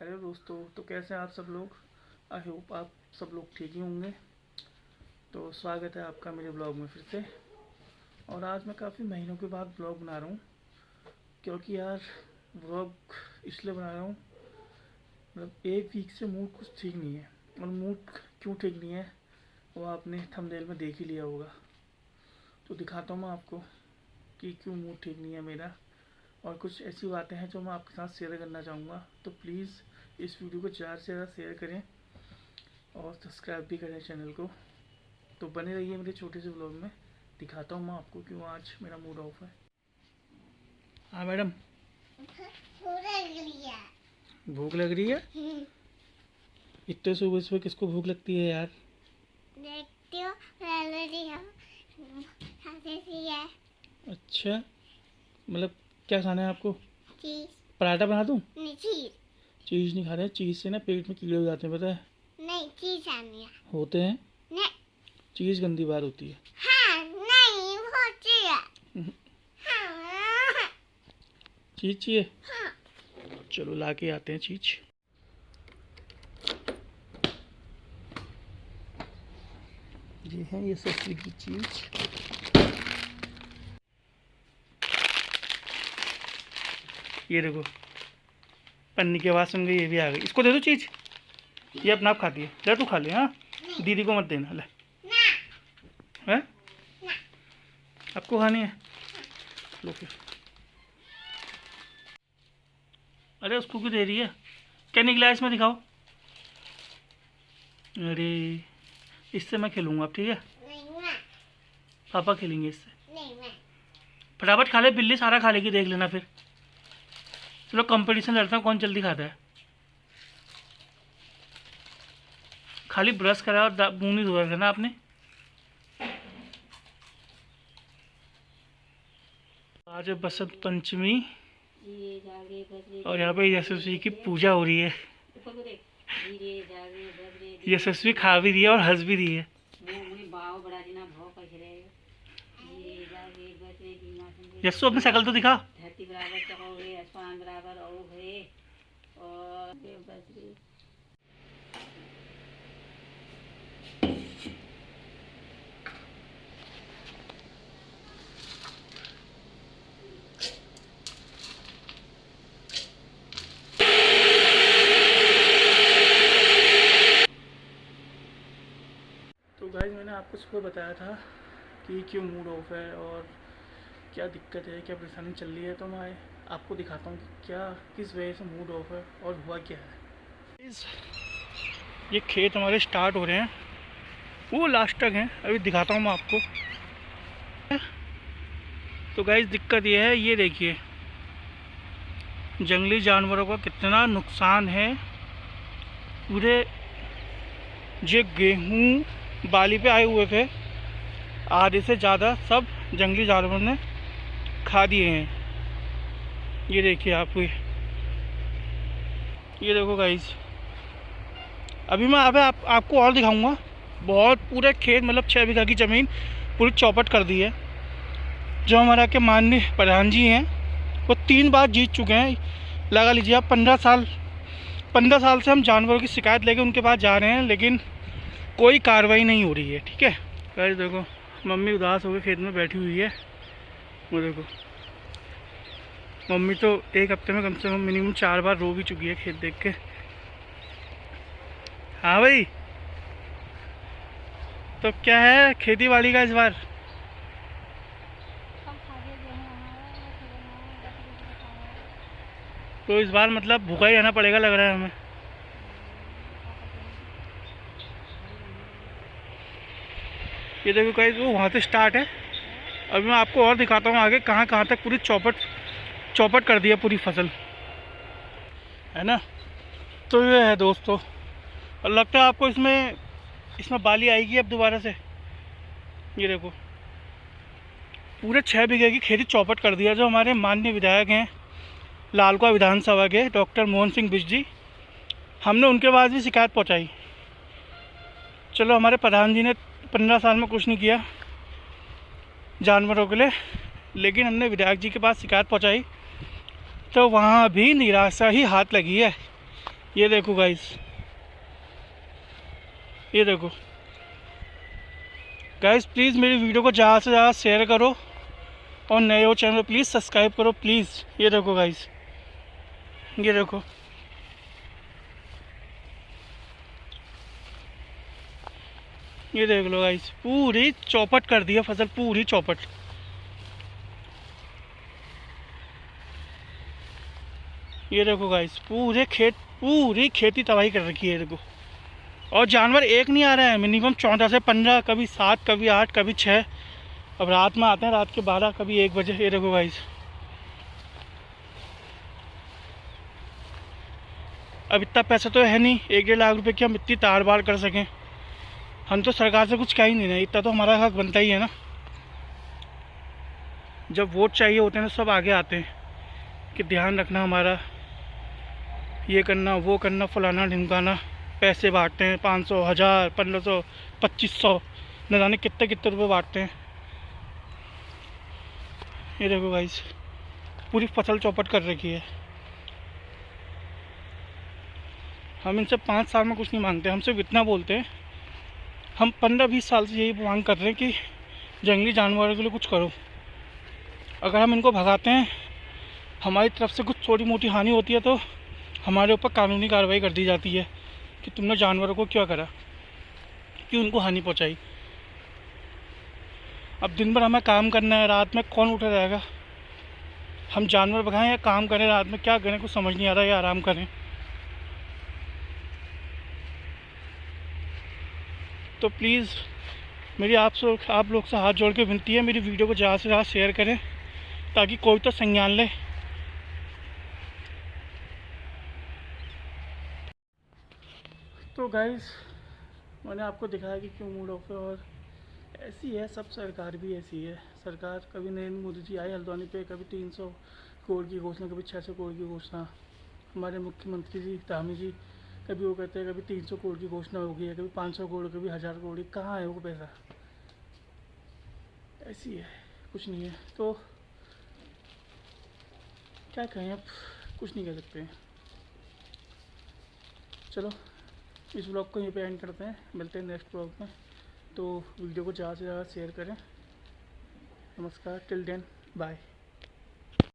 Hello दोस्तों, तो कैसे हैं आप सब लोग। आई होप आप सब लोग ठीक ही होंगे। तो स्वागत है आपका मेरे ब्लॉग में फिर से। और आज मैं काफ़ी महीनों के बाद ब्लॉग बना रहा हूँ, क्योंकि यार ब्लॉग इसलिए बना रहा हूँ, मतलब एक वीक से मूड कुछ ठीक नहीं है। और मूड क्यों ठीक नहीं है वो आपने थंबनेल में देख ही लिया होगा। तो दिखाता हूँ मैं आपको कि क्यों मूड ठीक नहीं है मेरा। और कुछ ऐसी बातें हैं जो मैं आपके साथ शेयर करना चाहूँगा। तो प्लीज़ इस वीडियो को ज़्यादा से ज़्यादा शेयर करें और सब्सक्राइब भी करें चैनल को। तो बने रहिए मेरे छोटे से ब्लॉग में। दिखाता हूँ मैं आपको क्यों आज मेरा मूड ऑफ है। हाँ मैडम, भूख लग रही है। इतने सुबह सुबह किसको भूख लगती है यार। अच्छा, मतलब क्या खाना है आपको? चीज। पराठा बना दूँ? नहीं, चीज। चीज़ नहीं खा रहे, चीज़ से ना पेट में कीड़े हो जाते हैं, पता है? नहीं, चीज आनी है। होते हैं। नहीं। चीज़ गंदी बात होती है। हाँ, नहीं होती है। हाँ। चीज़ चाहिए? हाँ। चलो ला के आते हैं चीज़। ये है ये सस्ती की चीज़। ये देखो, पन्नी की आवाज़ सुन गई, ये भी आ गई। इसको दे दो चीज़, ये अपना आप खाती है। ले तू खा ले। हाँ, दीदी को मत देना। ले है, आपको खानी है, लो फिर। अरे उसको क्यों दे रही है? क्या निकला इसमें, दिखाओ। अरे इससे मैं खेलूँगा अब, ठीक है? नहीं, पापा खेलेंगे इससे। नहीं। फटाफट खा ले, बिल्ली सारा खा लेगी, देख लेना फिर। चलो कंपटीशन लड़ता हूँ, कौन जल्दी खाता है। खाली ब्रश करा और मुँह नहीं धोया था ना आपने। आज है बसंत पंचमी और यहाँ पे यशस्वी की पूजा हो रही है। यशस्वी खा भी रही है और हंस भी रही है। यशु अपनी शक्ल तो दिखा। तो गाइस, मैंने आपको सुबह बताया था कि क्यों मूड ऑफ है और क्या दिक्कत है, क्या परेशानी चल रही है। तो मैं आपको दिखाता हूँ कि क्या किस वजह से मूड ऑफ है और हुआ क्या है। ये खेत हमारे स्टार्ट हो रहे हैं, वो लास्ट तक हैं, अभी दिखाता हूँ मैं आपको। तो गाइस दिक्कत ये है, ये देखिए जंगली जानवरों का कितना नुकसान है। पूरे ये गेहूँ बाली पे आए हुए थे, आधे से ज़्यादा सब जंगली जानवरों ने खा दिए हैं। ये देखिए आप, ये देखो गाइस। अभी मैं आपको और दिखाऊंगा। बहुत पूरे खेत, मतलब 6 बीघा की ज़मीन पूरी चौपट कर दी है। जो हमारा के माननीय प्रधान जी हैं, वो 3 बार जीत चुके हैं। लगा लीजिए आप 15 साल से हम जानवरों की शिकायत लेके उनके पास जा रहे हैं, लेकिन कोई कार्रवाई नहीं हो रही है। ठीक है गाइस, देखो मम्मी उदास होकर खेत में बैठी हुई है। वो देखो, मम्मी तो एक हफ्ते में कम से कम मिनिमम 4 बार रो भी चुकी है खेत देख के। हाँ भाई, तो क्या है खेती बाड़ी का इस बार? तो इस बार मतलब भूखा ही रहना पड़ेगा लग रहा है हमें। ये देखो गाइस, वो वहाँ से स्टार्ट है। अभी मैं आपको और दिखाता हूँ आगे कहाँ कहाँ तक पूरी चौपट कर दिया पूरी फसल, है ना। तो ये है दोस्तों, और लगता है आपको इसमें बाली आएगी अब दोबारा से। ये देखो पूरे 6 बीघे की खेती चौपट कर दिया। जो हमारे माननीय विधायक हैं लालकुआ विधानसभा के डॉक्टर मोहन सिंह बिष्ट जी, हमने उनके पास भी शिकायत पहुंचाई। चलो हमारे प्रधान जी ने 15 साल में कुछ नहीं किया जानवरों के लिए, लेकिन हमने विधायक जी के पास शिकायत पहुंचाई तो वहाँ भी निराशा ही हाथ लगी है। ये देखो गाइस, ये देखो गाइस, प्लीज़ मेरी वीडियो को ज़्यादा से ज़्यादा शेयर करो और नए हो चैनल प्लीज़ सब्सक्राइब करो प्लीज़। ये देखो गाइस, ये देखो, ये देख लो गाइस, पूरी चौपट कर दी है फसल, पूरी चौपट। ये देखो गाइस, पूरे खेत, पूरी खेती तबाही कर रखी है देखो। और जानवर एक नहीं आ रहा है, मिनिमम 14 से 15, कभी 7, कभी 8, कभी 6। अब रात में आते हैं, रात के 12, कभी 1 बजे। ये देखो गाइस, अब इतना पैसा तो है नहीं 1-1.5 लाख रुपए की हम इतनी ताड़ बाड़ कर सकें। हम तो सरकार से कुछ कह ही नहीं रहे, इतना तो हमारा हक बनता ही है ना। जब वोट चाहिए होते हैं तो सब आगे आते हैं कि ध्यान रखना हमारा, ये करना वो करना, फलाना ढिमकाना। पैसे बांटते हैं 500, 1000, 1500, 2500, न जाने कितने कितने रुपए बांटते हैं। ये देखो गाइस, पूरी फसल चौपट कर रखी है। हम इनसे 5 साल में कुछ नहीं मांगते, हम सिर्फ इतना बोलते हैं, हम 15-20 साल से यही मांग कर रहे हैं कि जंगली जानवरों के लिए कुछ करो। अगर हम इनको भगाते हैं, हमारी तरफ से कुछ छोटी मोटी हानि होती है तो हमारे ऊपर कानूनी कार्रवाई कर दी जाती है कि तुमने जानवरों को क्या करा, क्यों उनको हानि पहुंचाई। अब दिन भर हमें काम करना है, रात में कौन उठा रहेगा। हम जानवर भगाएं या काम करें, रात में क्या करें कुछ समझ नहीं आ रहा, या आराम करें। तो प्लीज़ मेरी आप लोग से हाथ जोड़ के विनती है, मेरी वीडियो को ज़्यादा से ज़्यादा शेयर करें ताकि कोई तो संज्ञान ले। तो गाइस, मैंने आपको दिखाया कि क्यों मूड ऑफ है, और ऐसी है सब, सरकार भी ऐसी है। सरकार, कभी नरेंद्र मोदी जी आए हल्द्वानी पे, कभी 300 करोड़ की घोषणा, कभी 600 करोड़ की घोषणा। हमारे मुख्यमंत्री जी धामी जी, कभी वो कहते हैं कभी 300 करोड़ की घोषणा हो गई है, कभी 500 करोड़, कभी 1000 करोड़। कहाँ है वो पैसा? ऐसी है, कुछ नहीं है। तो क्या कहें, अब कुछ नहीं कह सकते हैं। चलो, इस ब्लॉग को यहीं पे एंड करते हैं, मिलते हैं नेक्स्ट ब्लॉग में। तो वीडियो को ज़्यादा से ज़्यादा शेयर करें। नमस्कार, टिल देन, बाय।